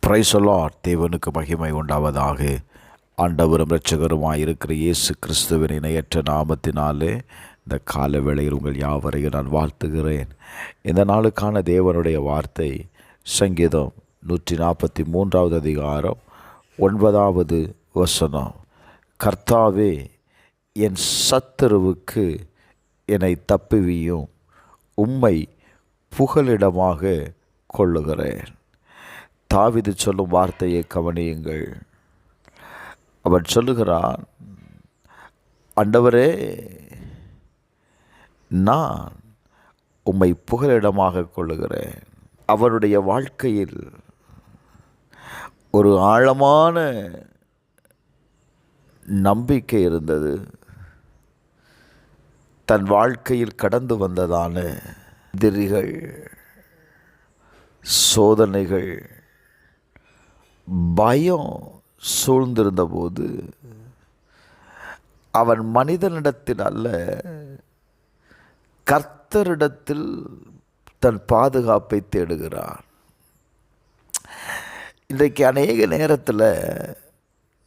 Praise the Lord. தேவனுக்கு மகிமை உண்டாவதாக. ஆண்டவரும் இரட்சகருமாய் இருக்கிற இயேசு கிறிஸ்துவின் இணையற்ற நாமத்தினாலே இந்த கால வேளையில் உங்கள் யாவரையும் நான் வாழ்த்துகிறேன். இந்த நாளுக்கான தேவனுடைய வார்த்தை சங்கீதம் 143 அதிகாரம் 9 வசனம். கர்த்தாவே, என் சத்துருவுக்கு என்னை தப்புவியும், உம்மை புகலிடமாக கொள்ளுகிறேன். தாவீது சொல்லும் வார்த்தையை கவனியுங்கள். அவன் சொல்லுகிறான், ஆண்டவரே, நான் உம்மை புகலிடமாக கொள்ளுகிறேன். அவனுடைய வாழ்க்கையில் ஒரு ஆழமான நம்பிக்கை இருந்தது. தன் வாழ்க்கையில் கடந்து வந்ததான எதிரிகள், சோதனைகள், பயம் சூழ்ந்திருந்த போது அவன் மனிதனிடத்தில் அல்ல, கர்த்தரிடத்தில் தன் பாதுகாப்பை தேடுகிறான். இன்றைக்கு அநேக நேரத்தில்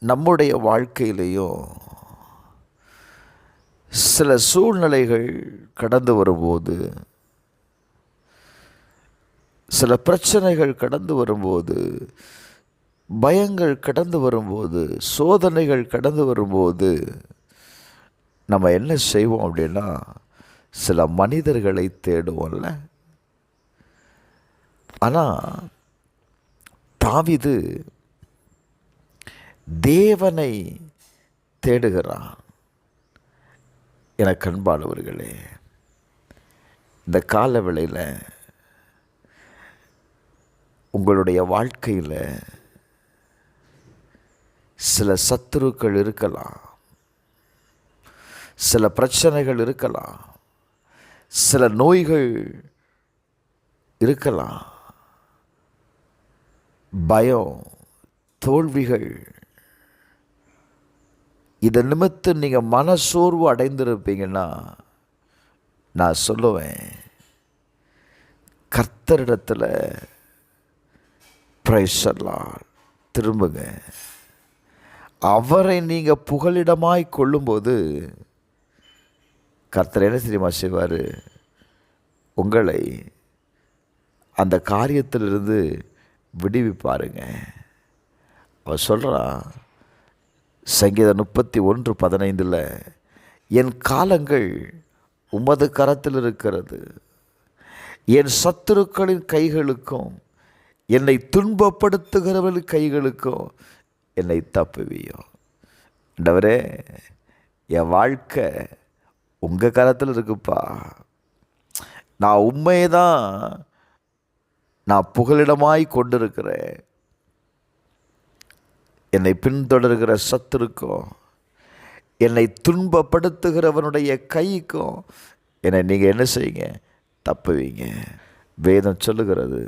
நம்முடைய வாழ்க்கையிலையும் சில சூழ்நிலைகள் கடந்து வரும்போது, சில பிரச்சனைகள் கடந்து வரும்போது, பயங்கள் கடந்து வரும்போது, சோதனைகள் கடந்து வரும்போது நம்ம என்ன செய்வோம் அப்படின்னா, சில மனிதர்களை தேடுவோம்ல. ஆனால் தாவீது தேவனை தேடுகிறான். எனக்கு அன்பானவர்களே, இந்த கால வேளையில் உங்களுடைய வாழ்க்கையில் சில சத்துருக்கள் இருக்கலாம், சில பிரச்சனைகள் இருக்கலாம், சில நோய்கள் இருக்கலாம், பயம், தோல்விகள். இதை நிமித்தம் நீங்கள் மனசோர்வு அடைந்திருப்பீங்கன்னா, நான் சொல்லுவேன், கர்த்தரிடத்தில் பிரைஸ் தி லார்ட் திரும்புங்க. அவரை நீங்கள் புகலிடமாய் கொள்ளும்போது கர்த்தர் என்ன தெரியுமா செய்வார்? உங்களை அந்த காரியத்திலிருந்து விடுவிப்பாருங்க. அவர் சொல்கிறான், சங்கீதம் 31:15, என் காலங்கள் உமது கரத்தில் இருக்கிறது, என் சத்துருக்களின் கைகளுக்கும் என்னை துன்பப்படுத்துகிறவர்களின் கைகளுக்கும் என்னை தப்புவியும். ஆண்டவரே, என் வாழ்க்கை உங்கள் கரத்தில் இருக்குப்பா. நான் உண்மையை தான் நான் புகலிடமாய் கொண்டிருக்கிறேன். என்னை பின்தொடர்கிற சத்துருக்கும் என்னை துன்பப்படுத்துகிறவனுடைய கைக்கும் என்னை நீங்கள் என்ன செய்யுங்க? தப்புவீங்க. வேதம் சொல்லுகிறது,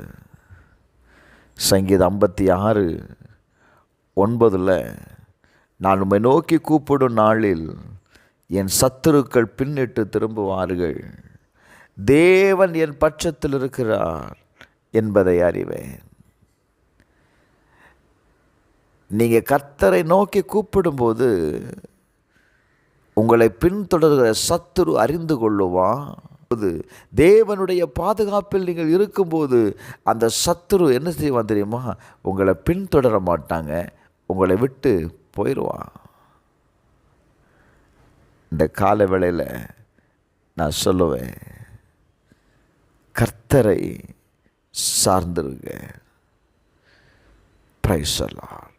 சங்கீதம் 56:9, நான் உம்மை நோக்கி கூப்பிடும் நாளில் என் சத்துருக்கள் பின்னிட்டு திரும்புவார்கள், தேவன் என் பட்சத்தில் இருக்கிறார் என்பதை அறிவேன். நீங்கள் கர்த்தரை நோக்கி கூப்பிடும்போது உங்களை பின்தொடர்கிற சத்துரு அறிந்து கொள்ளுவான். தேவனுடைய பாதுகாப்பில் நீங்கள் இருக்கும்போது அந்த சத்துரு என்ன செய்வான் தெரியுமா? உங்களை பின்தொடர மாட்டாங்க, உங்களை விட்டு போயிடுவான். இந்த கால வேளையில் நான் சொல்லுவேன், கர்த்தரை சார்ந்திருங்க. Praise the Lord.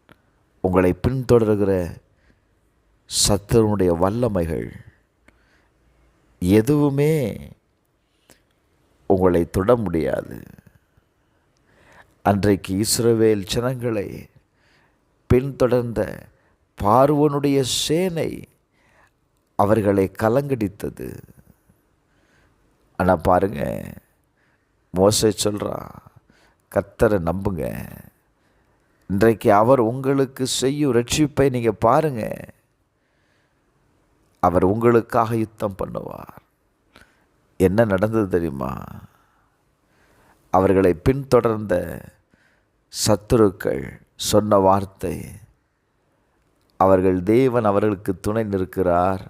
உங்களை பின்தொடர்கிற சத்துருடைய வல்லமைகள் எதுவுமே உங்களை தொட முடியாது. அன்றைக்கு இஸ்ரவேல் ஜனங்களை பின்தொடர்ந்த பார்வோனுடைய சேனை அவர்களை கலங்கடித்தது. ஆனால் பாருங்க, மோசே சொல்கிறான், கர்த்தரை நம்புங்க. இன்றைக்கு அவர் உங்களுக்கு செய்யும் ரட்சிப்பை நீங்கள் பாருங்க. அவர் உங்களுக்காக யுத்தம் பண்ணுவார். என்ன நடந்தது தெரியுமா? அவர்களை பின்தொடர்ந்த சத்துருக்கள் சொன்ன வார்த்தை, தேவன் அவர்களுக்கு துணை நிற்கிறார்,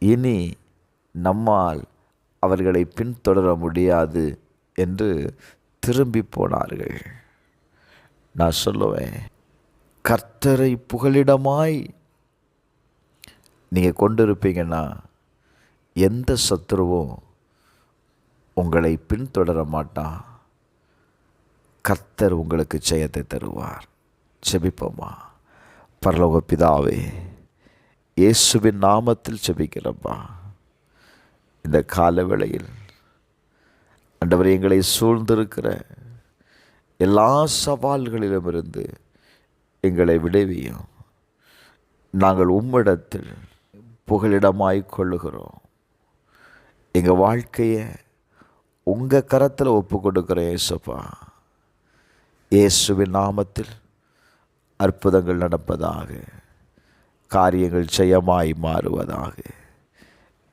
இனி நம்மால் அவர்களை பின்தொடர முடியாது என்று திரும்பி போனார்கள். நான் சொல்லுவேன், கர்த்தரை புகலிடமாய் நீங்கள் கொண்டிருப்பீங்கன்னா எந்த சத்துருவும் உங்களை பின்தொடர மாட்டான். கர்த்தர் உங்களுக்கு ஜெயத்தை தருவார். ஜெபிப்போமா. பரலோக பிதாவே, இயேசுவின் நாமத்தில் ஜெபிக்கிறப்பா, இந்த கால வேளையில் ஆண்டவரே, எங்களை சூழ்ந்திருக்கிற எல்லா சவால்களிலுமிருந்து எங்களை விடுவியும். நாங்கள் உம்மிடத்தில் புகலிடமாய் கொள்ளுகிறோம். எங்கள் வாழ்க்கையை உங்கள் கரத்தில் ஒப்பு கொடுக்குறேன் இயேசுப்பா. இயேசுவின் நாமத்தில் அற்புதங்கள் நடப்பதாக, காரியங்கள் ஜெயமாய் மாறுவதாக.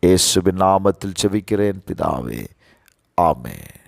இயேசுவின் நாமத்தில் ஜெபிக்கிறேன் பிதாவே. ஆமென்.